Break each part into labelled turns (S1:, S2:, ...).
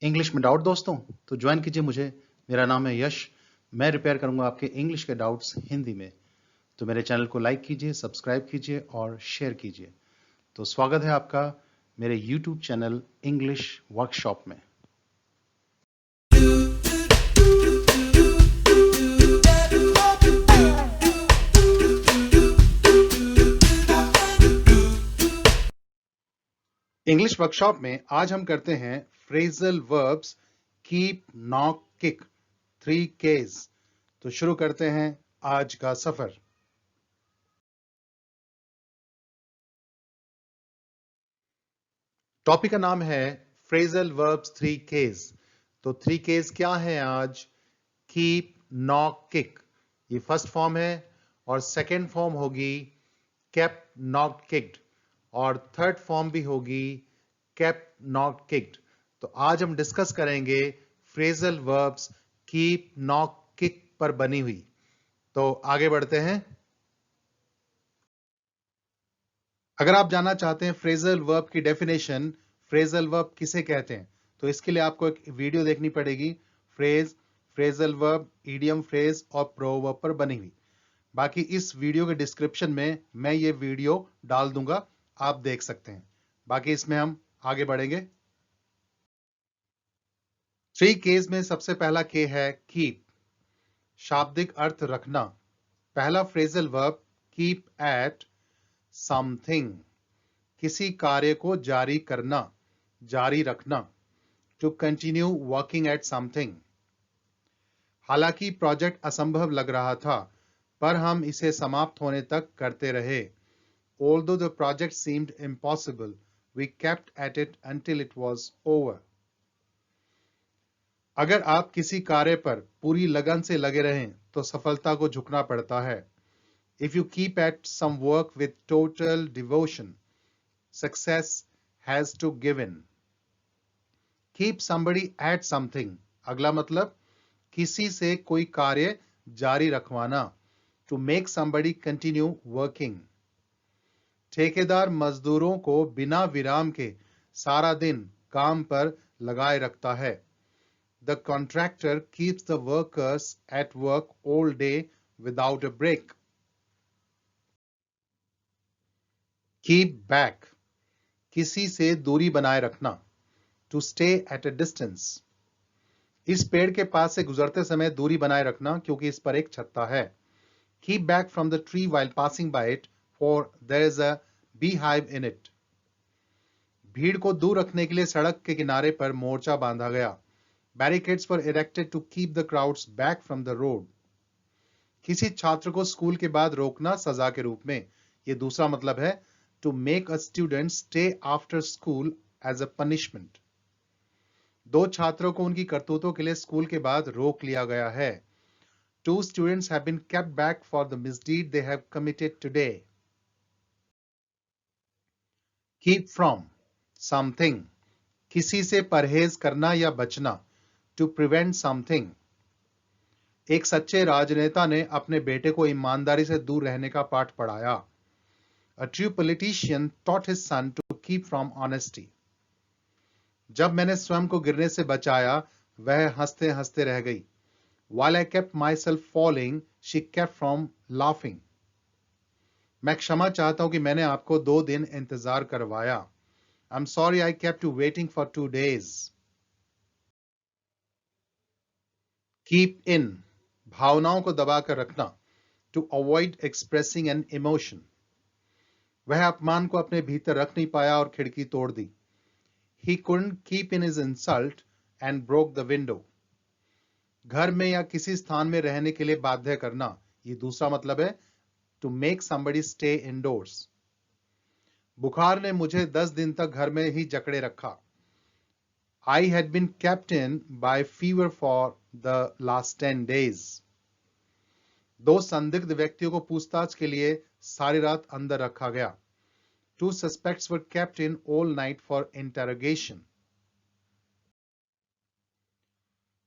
S1: English में doubt दोस्तों तो ज्वाइन कीजिए मुझे। मेरा नाम है यश। मैं रिपेयर करूंगा आपके इंग्लिश के डाउट्स हिंदी में। तो मेरे चैनल को लाइक कीजिए, सब्सक्राइब कीजिए और शेयर कीजिए। तो स्वागत है आपका मेरे यूट्यूब चैनल इंग्लिश वर्कशॉप में। इंग्लिश वर्कशॉप में आज हम करते हैं phrasal verbs keep, knock, kick, 3 case. तो शुरू करते हैं आज का सफर। टॉपिक का नाम है फ्रेजल वर्ब्स 3 केस। तो 3 केस क्या है आज? कीप, नॉक, किक, ये फर्स्ट फॉर्म है और सेकेंड फॉर्म होगी केप्ट, नॉट किक्ड और थर्ड फॉर्म भी होगी केप्ट, नॉट किक्ड। तो आज हम डिस्कस करेंगे phrasal verbs keep, knock, kick पर बनी हुई। तो आगे बढ़ते हैं। अगर आप जानना चाहते हैं फ्रेजल वर्ब की डेफिनेशन, फ्रेजल वर्ब किसे कहते हैं, तो इसके लिए आपको एक वीडियो देखनी पड़ेगी। Phrase, phrasal verb, idiom phrase और प्रोवर्ब पर बनी हुई। बाकी इस वीडियो के डिस्क्रिप्शन में मैं ये वीडियो डाल दूंगा, आप देख सकते हैं। बाकी इसमें हम आगे बढ़ेंगे। 3 केस में सबसे पहला के है कीप। शाब्दिक अर्थ रखना। पहला phrasal verb keep at something, किसी कार्य को जारी करना, जारी रखना। To continue working at something. हालांकि प्रोजेक्ट असंभव लग रहा था, पर हम इसे समाप्त होने तक करते रहे। Although the project seemed impossible, we kept at it until it was over. अगर आप किसी कार्य पर पूरी लगन से लगे रहें तो सफलता को झुकना पड़ता है। If you keep at some work with total devotion, success has to give in. Keep somebody at something, अगला मतलब किसी से कोई कार्य जारी रखवाना। To make somebody continue working. ठेकेदार मजदूरों को बिना विराम के सारा दिन काम पर लगाए रखता है। The contractor keeps the workers at work all day without a break. Keep back, किसी से दूरी बनाए रखना। To stay at a distance. इस पेड़ के पास से गुजरते समय दूरी बनाए रखना क्योंकि इस पर एक छत्ता है। Keep back from the tree while passing by it, for there is a beehive in it. भीड़ को दूर रखने के लिए सड़क के किनारे पर मोर्चा बांधा गया। Barricades were erected to keep the crowds back from the road. किसी छात्र को स्कूल के बाद रोकना सजा के रूप में। ये दूसरा मतलब है to make a student stay after school as a punishment. दो छात्रों को उनकी करतूतों के लिए स्कूल के बाद रोक लिया गया है। Two students have been kept back for the misdeed they have committed today. Keep from, something, किसी से परहेज करना या बचना। To prevent something. एक सच्चे राजनेता ने अपने बेटे को ईमानदारी से दूर रहने का पाठ पढ़ाया। A true politician taught his son to keep from honesty. जब मैंने स्वयं को गिरने से बचाया, वह हंसते हंसते रह गई। While I kept myself falling, she kept from laughing. मैं क्षमा चाहता हूं कि मैंने आपको 2 दिन इंतजार करवाया। I'm sorry I kept you waiting for 2 days. Keep in, भावनाओं को दबाकर रखना। To avoid expressing an emotion. वह अपमान को अपने भीतर रख नहीं पाया और खिड़की तोड़ दी। He couldn't keep in his insult and broke the window. घर में या किसी स्थान में रहने के लिए बाध्य करना, ये दूसरा मतलब है to make somebody stay indoors. बुखार ने मुझे 10 दिन तक घर में ही जकड़े रखा। I had been kept in by fever for the last 10 days. दो संदिग्ध व्यक्तियों को पूछताछ के लिए सारी रात अंदर रखा गया। Two suspects were kept in all night for interrogation.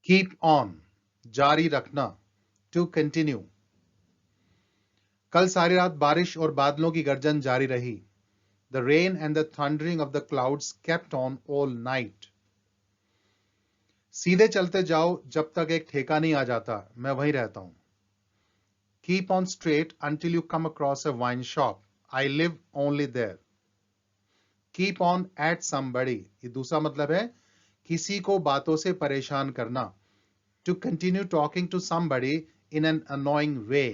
S1: Keep on, जारी रखना, to continue. कल सारी रात बारिश और बादलों की गर्जन जारी रही। The rain and the thundering of the clouds kept on all night. सीधे चलते जाओ जब तक एक ठेका नहीं आ जाता, मैं वहीं रहता हूं। Keep on straight until you come across a wine shop. I live only there. Keep on at somebody. ये दूसरा मतलब है किसी को बातों से परेशान करना. To continue talking to somebody in an annoying way.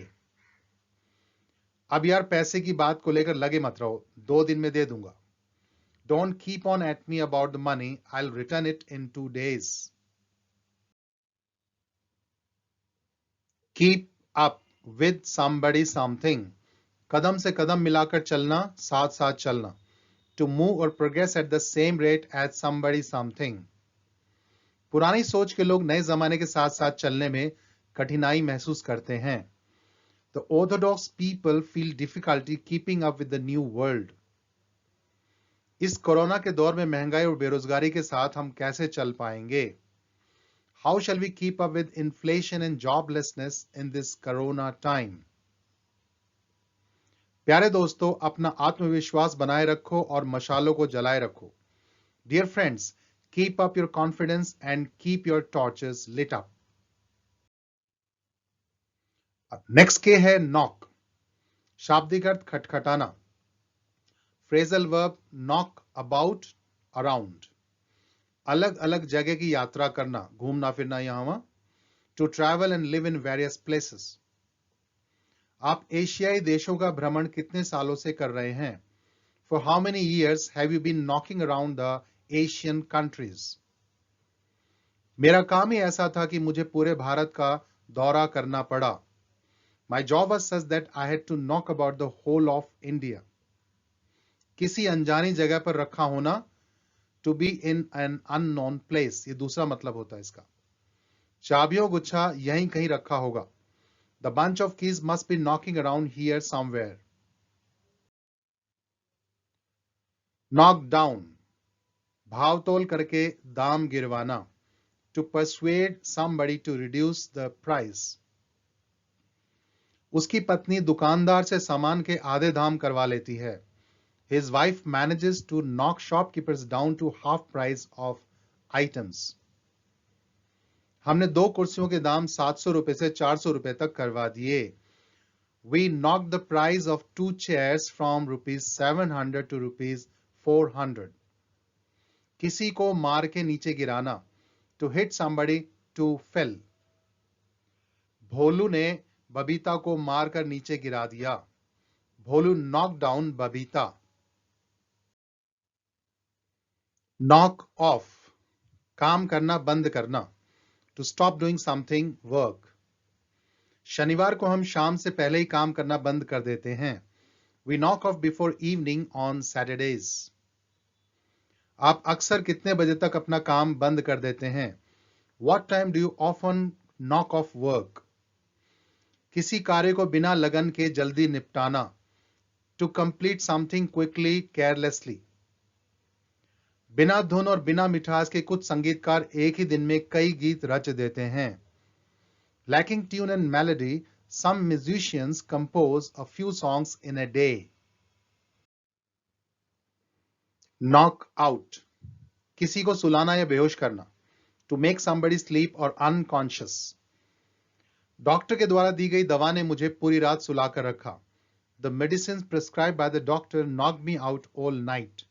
S1: अब यार पैसे की बात को लेकर लगे मत रहो, 2 दिन में दे दूंगा. Don't keep on at me about the money. I'll return it in 2 days. Keep up with somebody something. कदम से कदम मिलाकर चलना, साथ साथ चलना. To move or progress at the same rate as somebody something. पुरानी सोच के लोग नए जमाने के साथ साथ चलने में कठिनाई महसूस करते हैं. The orthodox people feel difficulty keeping up with the new world. इस कोरोना के दौर में महंगाई और बेरोजगारी के साथ हम कैसे चल पाएंगे? How shall we keep up with inflation and joblessness in this corona time? प्यारे दोस्तों, अपना आत्मविश्वास बनाए रखो और मशालों को जलाए रखो. Dear friends, keep up your confidence and keep your torches lit up. Next के है knock. शाब्दिक अर्थ खटखटाना. Phrasal verb knock about, around. अलग अलग जगह की यात्रा करना, घूमना फिरना यहां वहां. To travel and live in various places. आप एशियाई देशों का भ्रमण कितने सालों से कर रहे हैं? For how many years have you been knocking around the Asian countries? मेरा काम ही ऐसा था कि मुझे पूरे भारत का दौरा करना पड़ा. My job was such that I had to knock about the whole of India. किसी अनजानी जगह पर रखा होना, to be in an unknown place. ये दूसरा मतलब होता है इसका. चाबियों गुच्छा यहीं कहीं रखा होगा. The bunch of keys must be knocking around here somewhere. Knock down. भावतोल करके दाम गिरवाना. To persuade somebody to reduce the price. उसकी पत्नी दुकानदार से सामान के आधे दाम करवा लेती है. His wife manages to knock shopkeepers down to half price of items. हमने 2 कुर्सियों के दाम 700 रुपए से 400 रुपए तक करवा दिए. We knocked the price of 2 chairs from rupees 700 to rupees 400. किसी को मार के नीचे गिराना. To hit somebody to fell. भोलू ने बबीता को मारकर नीचे गिरा दिया. भोलू knocked down Babita. Knock off. काम करना बंद करना. To stop doing something, work. शनिवार को हम शाम से पहले ही काम करना बंद कर देते हैं. We knock off before evening on Saturdays. आप अक्सर कितने बजे तक अपना काम बंद कर देते हैं? What time do you often knock off work? किसी कार्य को बिना लगन के जल्दी निपटाना. To complete something quickly, carelessly. बिना धुन और बिना मिठास के कुछ संगीतकार एक ही दिन में कई गीत रच देते हैं. Lacking tune and melody, some musicians compose a few songs in a day. Knock out. किसी को सुलाना या बेहोश करना. To make somebody sleep or unconscious. Doctor के द्वारा दी गई दवा ने मुझे पूरी रात सुलाकर रखा. The medicines prescribed by the doctor knocked me out all night.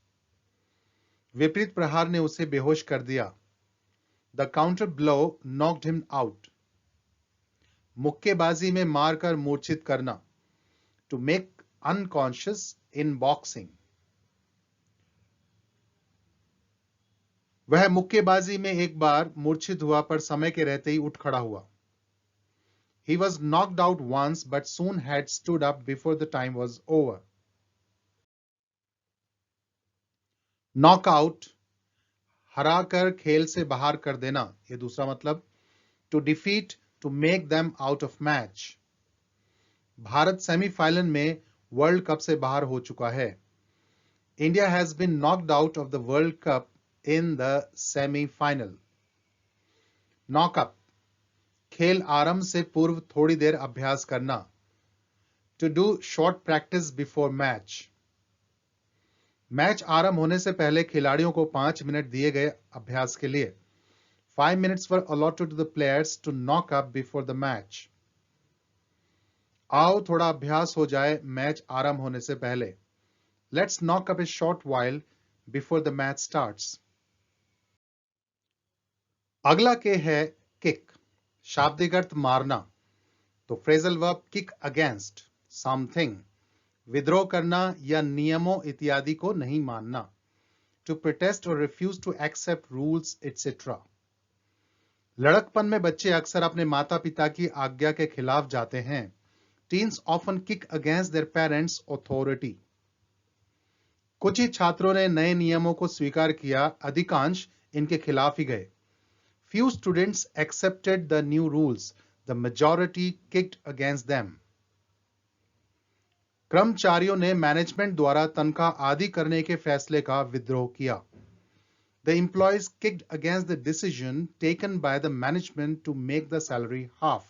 S1: विपरीत प्रहार ने उसे बेहोश कर दिया. The counter blow knocked him out. मुक्केबाजी में मारकर मूर्छित करना. To make unconscious in boxing. वह मुक्केबाजी में एक बार मूर्छित हुआ पर समय के रहते ही उठ खड़ा हुआ. He was knocked out once but soon had stood up before the time was over. Knock out. हराकर खेल से बाहर कर देना. ये दूसरा मतलब. To defeat, to make them out of match. Bharat semifinal में वर्ल्ड कप से बाहर हो चुका है. India has been knocked out of the World Cup in the semi-final. Knock up. खेल आरंभ से पूर्व थोड़ी देर अभ्यास करना. To do short practice before match. Match आरंभ होने से पहले खिलाड़ियों को 5 मिनट दिए गए अभ्यास के लिए. 5 minutes were allotted to the players to knock up before the match. आओ थोड़ा अभ्यास हो जाए मैच आरंभ होने से पहले. Let's knock up a short while before the match starts. अगला के है kick. शाब्दिक अर्थ मारना. तो phrasal verb kick against something. विद्रोह करना या नियमों इत्यादि को नहीं मानना. To protest or refuse to accept rules etcetera. लड़कपन में बच्चे अक्सर अपने माता पिता की आज्ञा के खिलाफ जाते हैं. Teens often kick against their parents authority. कुछ ही छात्रों ने नए नियमों को स्वीकार किया, अधिकांश इनके खिलाफ ही गए. Few students accepted the new rules. The majority kicked against them. कर्मचारियों ने मैनेजमेंट द्वारा तनख्वाह आदि करने के फैसले का विद्रोह किया. The employees kicked against the decision taken by the management to make the salary half.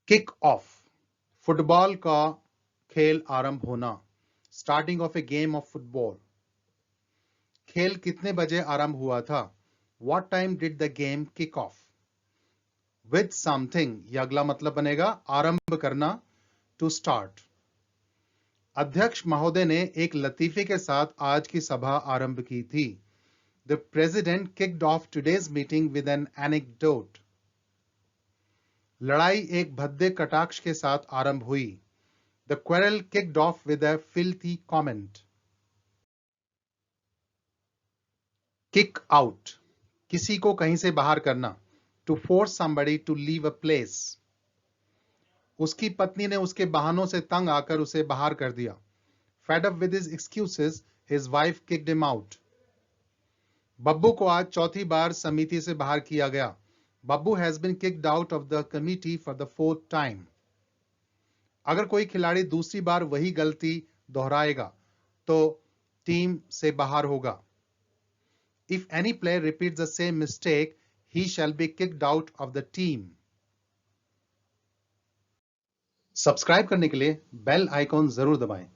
S1: Kick off. Football का खेल आरंभ होना. Starting of a game of football. खेल कितने बजे आरंभ हुआ था? What time did the game kick off? With something, यह अगला मतलब बनेगा आरंभ करना, to start. अध्यक्ष महोदय ने एक लतीफे के साथ आज की सभा आरंभ की थी. The president kicked off today's meeting with an anecdote. लड़ाई एक भद्दे कटाक्ष के साथ आरंभ हुई. The quarrel kicked off with a filthy comment. Kick out. किसी को कहीं से बाहर करना. To force somebody to leave a place. उसकी पत्नी ने उसके बहानों से तंग आकर उसे बाहर कर दिया. Fed up with his excuses, his wife kicked him out. Babbu को आज चौथी बार समिति से बाहर किया गया. Babbu has been kicked out of the committee for the 4th time. अगर कोई खिलाड़ी दूसरी बार वही गलती दोहराएगा तो टीम से बाहर होगा. If any player repeats the same mistake, he shall be kicked out of the team. Subscribe करने के लिए बेल आइकॉन जरूर दबाएं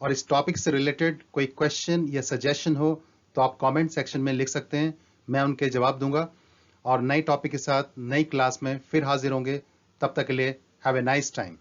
S1: और इस टॉपिक से रिलेटेड कोई क्वेश्चन या सजेशन हो तो आप कमेंट सेक्शन में लिख सकते हैं. मैं उनके जवाब दूंगा और नई टॉपिक के साथ नई क्लास में फिर हाजिर होंगे. तब तक के लिए हैव ए नाइस टाइम.